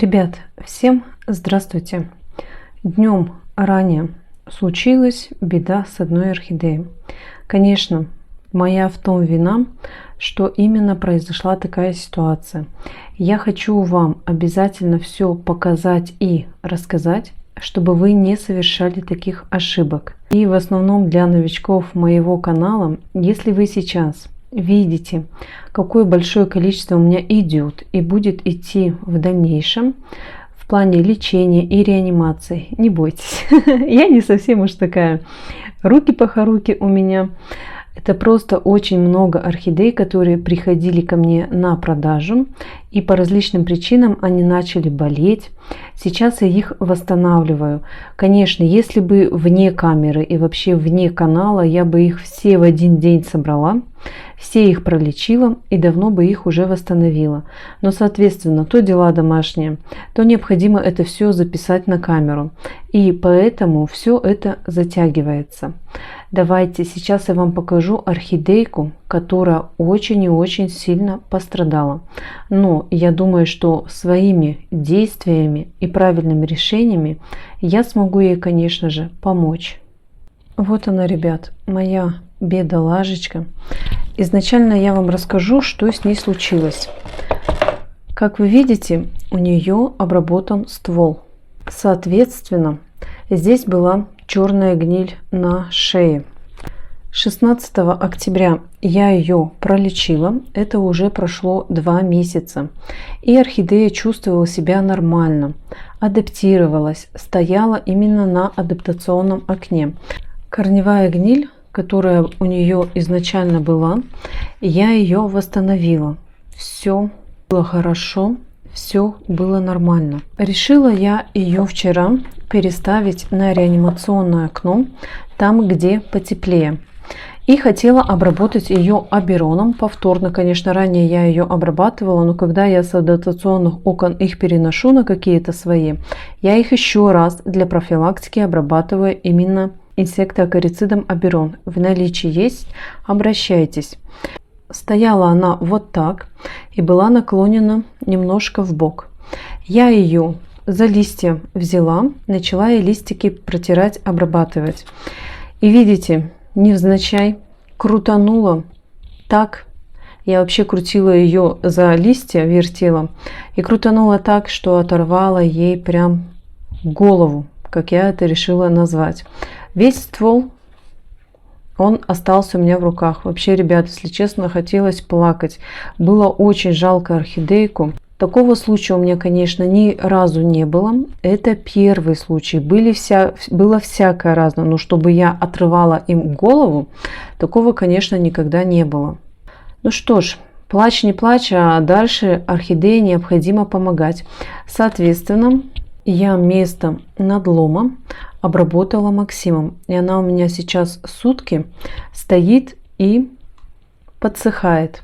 Ребят, всем здравствуйте! Днем ранее случилась беда с одной орхидеей. Конечно, моя в том вина, что именно произошла такая ситуация. Я хочу вам обязательно все показать и рассказать, чтобы вы не совершали таких ошибок. И в основном для новичков моего канала, если вы сейчас видите, какое большое количество у меня идет и будет идти в дальнейшем в плане лечения и реанимации, не бойтесь. Я не совсем уж такая руки-похоруки у меня. Это просто очень много орхидей, которые приходили ко мне на продажу, и по различным причинам они начали болеть. Сейчас я их восстанавливаю. Конечно, если бы вне камеры и вообще вне канала, я бы их все в один день собрала, все их пролечила и давно бы их уже восстановила. Но, соответственно, то дела домашние, то необходимо это все записать на камеру. И поэтому все это затягивается. Давайте сейчас я вам покажу орхидейку, которая очень и очень сильно пострадала. Но я думаю, что своими действиями и правильными решениями я смогу ей, конечно же, помочь. Вот она, ребят, моя бедолажечка. Изначально я вам расскажу, что с ней случилось. Как вы видите, у нее обработан ствол. Соответственно, здесь была черная гниль на шее. 16 октября я ее пролечила. Это уже прошло 2 месяца. И орхидея чувствовала себя нормально, адаптировалась, стояла именно на адаптационном окне. Корневая гниль, которая у нее изначально была, я ее восстановила. Все было хорошо, все было нормально. Решила я ее вчера переставить на реанимационное окно, там, где потеплее. И хотела обработать ее абероном повторно. Конечно, ранее я ее обрабатывала, но когда я с адаптационных окон их переношу на какие-то свои, я их еще раз для профилактики обрабатываю именно инсектоакарицидом аберон. В наличии есть, обращайтесь. Стояла она вот так и была наклонена немножко в бок. Я ее за листья взяла, начала ей листики протирать, обрабатывать. И видите, невзначай крутанула так. Я вообще крутила ее за листья, вертела. И крутанула так, что оторвала ей прям голову, как я это решила назвать. Весь ствол, он остался у меня в руках. Вообще, ребят, если честно, хотелось плакать. Было очень жалко орхидейку. Такого случая у меня, конечно, ни разу не было. Это первый случай. Было всякое разное. Но чтобы я отрывала им голову, такого, конечно, никогда не было. Ну что ж, плачь не плачь, а дальше орхидее необходимо помогать. Соответственно, я место надлома обработала Максимом. И она у меня сейчас сутки стоит и подсыхает.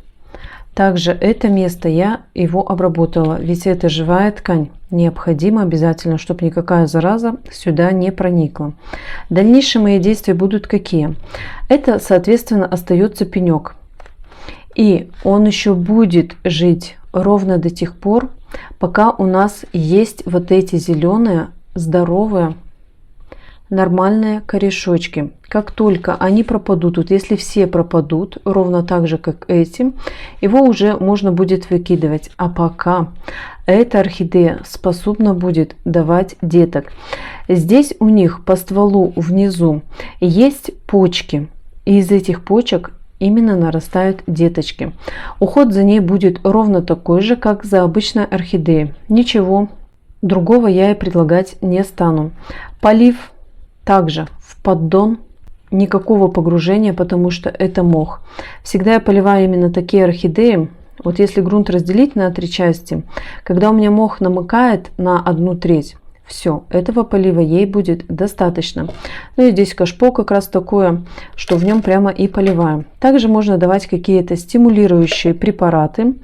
Также это место я его обработала, ведь это живая ткань. Необходимо обязательно, чтобы никакая зараза сюда не проникла. Дальнейшие мои действия будут какие? Это, соответственно, остается пенек. И он еще будет жить ровно до тех пор, пока у нас есть вот эти зеленые, здоровые, нормальные корешочки. Как только они пропадут, вот если все пропадут, ровно так же, как эти, его уже можно будет выкидывать. А пока эта орхидея способна будет давать деток. Здесь у них по стволу внизу есть почки. И из этих почек именно нарастают деточки. Уход за ней будет ровно такой же, как за обычной орхидеей. Ничего другого я ей предлагать не стану. Полив также в поддон, никакого погружения, потому что это мох. Всегда я поливаю именно такие орхидеи. Вот если грунт разделить на 3 части, когда у меня мох намокает на 1/3, все, этого полива ей будет достаточно. Ну и здесь кашпо как раз такое, что в нем прямо и поливаем. Также можно давать какие-то стимулирующие препараты.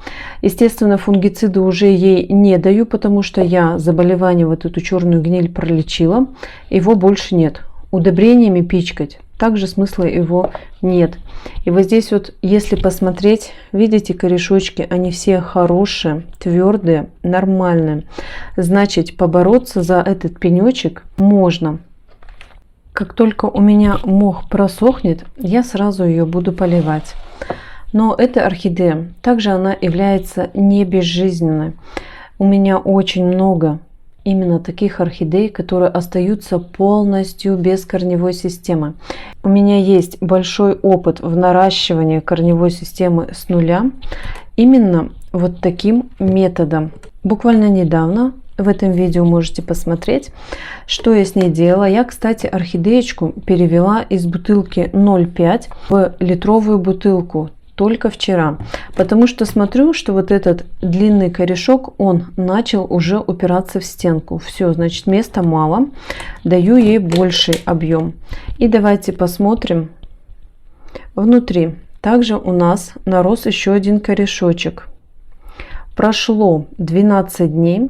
Естественно, фунгициды уже ей не даю, потому что я заболевание, вот эту черную гниль пролечила. Его больше нет. Удобрениями пичкать также смысла его нет. И вот здесь вот, если посмотреть, видите, корешочки, они все хорошие, твердые, нормальные. значит, побороться за этот пенечек можно. Как только у меня мох просохнет, я сразу ее буду поливать. Но эта орхидея, также она является не безжизненной. У меня очень много именно таких орхидей, которые остаются полностью без корневой системы. У меня есть большой опыт в наращивании корневой системы с нуля именно вот таким методом. Буквально недавно в этом видео можете посмотреть, что я с ней делала. Я, кстати, орхидеечку перевела из бутылки 0,5 в литровую бутылку только вчера, потому что смотрю, что вот этот длинный корешок, он начал уже упираться в стенку. Все, значит, места мало, даю ей больший объем. И давайте посмотрим внутри. Также у нас нарос еще один корешочек. Прошло 12 дней,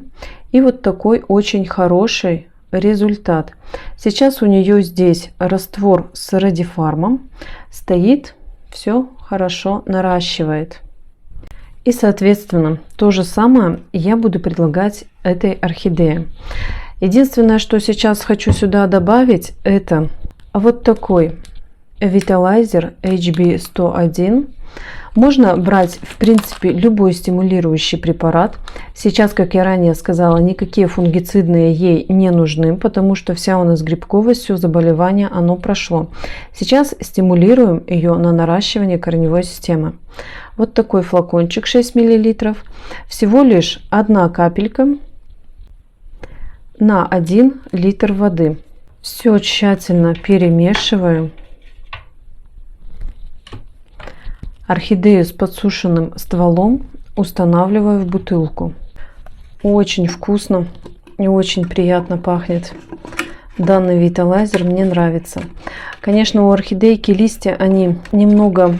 и вот такой очень хороший результат. Сейчас у нее здесь раствор с радифармом стоит, все хорошо наращивает. И соответственно то же самое я буду предлагать этой орхидее. Единственное, что сейчас хочу сюда добавить, это вот такой Vitalizer HB101. Можно брать, в принципе, любой стимулирующий препарат. Сейчас, как я ранее сказала, никакие фунгицидные ей не нужны, потому что вся у нас грибковость, все заболевание, оно прошло. Сейчас стимулируем ее на наращивание корневой системы. Вот такой флакончик 6 мл. Всего лишь 1 капелька на 1 литр воды. Все тщательно перемешиваю. Орхидею с подсушенным стволом устанавливаю в бутылку. Очень вкусно и очень приятно пахнет. Данный Vitalizer мне нравится. Конечно, у орхидейки листья, они немного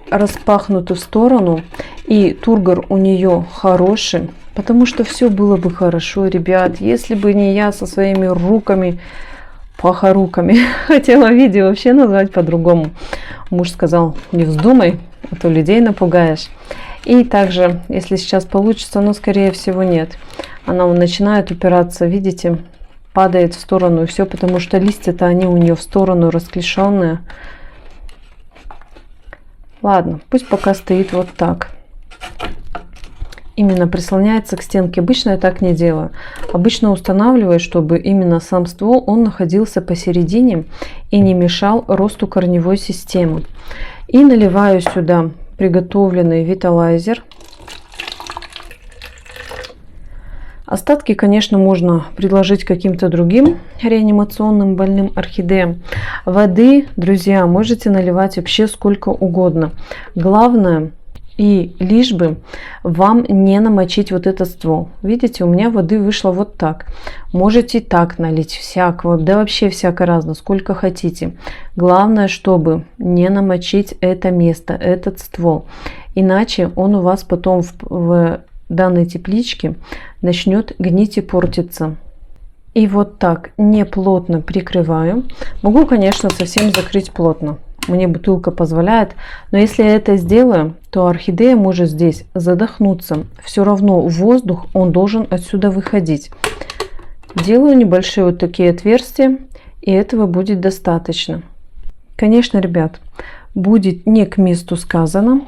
распахнуты в сторону, и тургор у нее хороший, потому что все было бы хорошо, ребят, если бы не я со своими руками, пахоруками. Хотела видео вообще назвать по-другому. Муж сказал, не вздумай, а то людей напугаешь. И также, если сейчас получится, но скорее всего нет. Она начинает упираться, видите, падает в сторону, и все, потому что листья-то они у нее в сторону расклешенные. Ладно, пусть пока стоит вот так. Именно прислоняется к стенке. Обычно я так не делаю. Обычно устанавливаю, чтобы именно сам ствол, он находился посередине и не мешал росту корневой системы. И наливаю сюда приготовленный Vitalizer. Остатки, конечно, можно предложить каким-то другим реанимационным больным орхидеям. Воды, друзья, можете наливать вообще сколько угодно. Главное, и лишь бы вам не намочить вот этот ствол. Видите, у меня воды вышло вот так. Можете так налить всякого, да вообще всяко разно, сколько хотите. Главное, чтобы не намочить это место, этот ствол. Иначе он у вас потом в данной тепличке начнет гнить и портиться. И вот так не плотно прикрываю. Могу, конечно, совсем закрыть плотно. Мне бутылка позволяет, но если я это сделаю, то орхидея может здесь задохнуться. Все равно воздух, он должен отсюда выходить. Делаю небольшие вот такие отверстия, и этого будет достаточно. Конечно, ребят, будет не к месту сказано,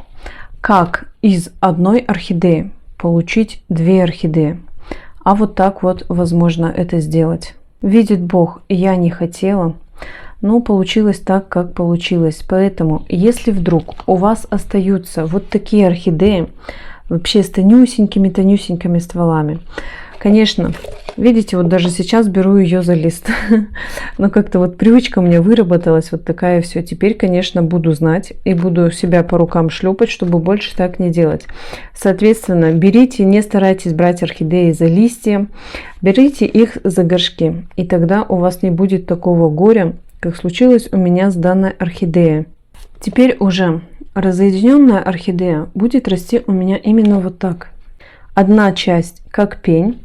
как из одной орхидеи получить 2 орхидеи. А вот так вот возможно это сделать. Видит Бог, я не хотела. Но получилось так, как получилось. Поэтому, если вдруг у вас остаются вот такие орхидеи, вообще с тонюсенькими стволами, конечно, видите, вот даже сейчас беру ее за лист. Но как-то вот привычка у меня выработалась вот такая все. Теперь, конечно, буду знать и буду себя по рукам шлепать, чтобы больше так не делать. Соответственно, берите, не старайтесь брать орхидеи за листья, берите их за горшки. И тогда у вас не будет такого горя, как случилось у меня с данной орхидеей. Теперь уже разъединенная орхидея будет расти у меня именно вот так. Одна часть как пень,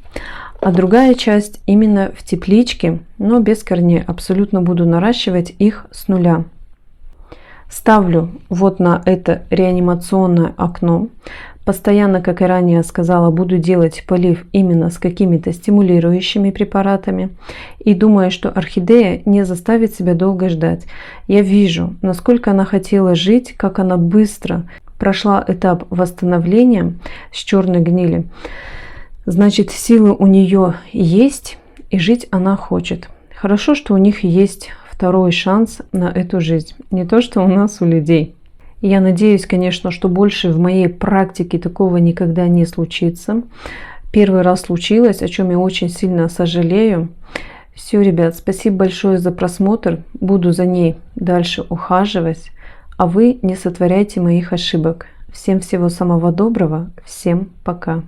а другая часть именно в тепличке, но без корней. Абсолютно буду наращивать их с нуля. Ставлю вот на это реанимационное окно, Постоянно, как и ранее сказала, буду делать полив именно с какими-то стимулирующими препаратами. И думаю, что орхидея не заставит себя долго ждать. Я вижу, насколько она хотела жить, как она быстро прошла этап восстановления с черной гнили. Значит, силы у нее есть, и жить она хочет. Хорошо, что у них есть второй шанс на эту жизнь. Не то, что у нас, у людей. Я надеюсь, конечно, что больше в моей практике такого никогда не случится. Первый раз случилось, о чем я очень сильно сожалею. Все, ребят, спасибо большое за просмотр. Буду за ней дальше ухаживать. А вы не сотворяйте моих ошибок. Всем всего самого доброго. Всем пока.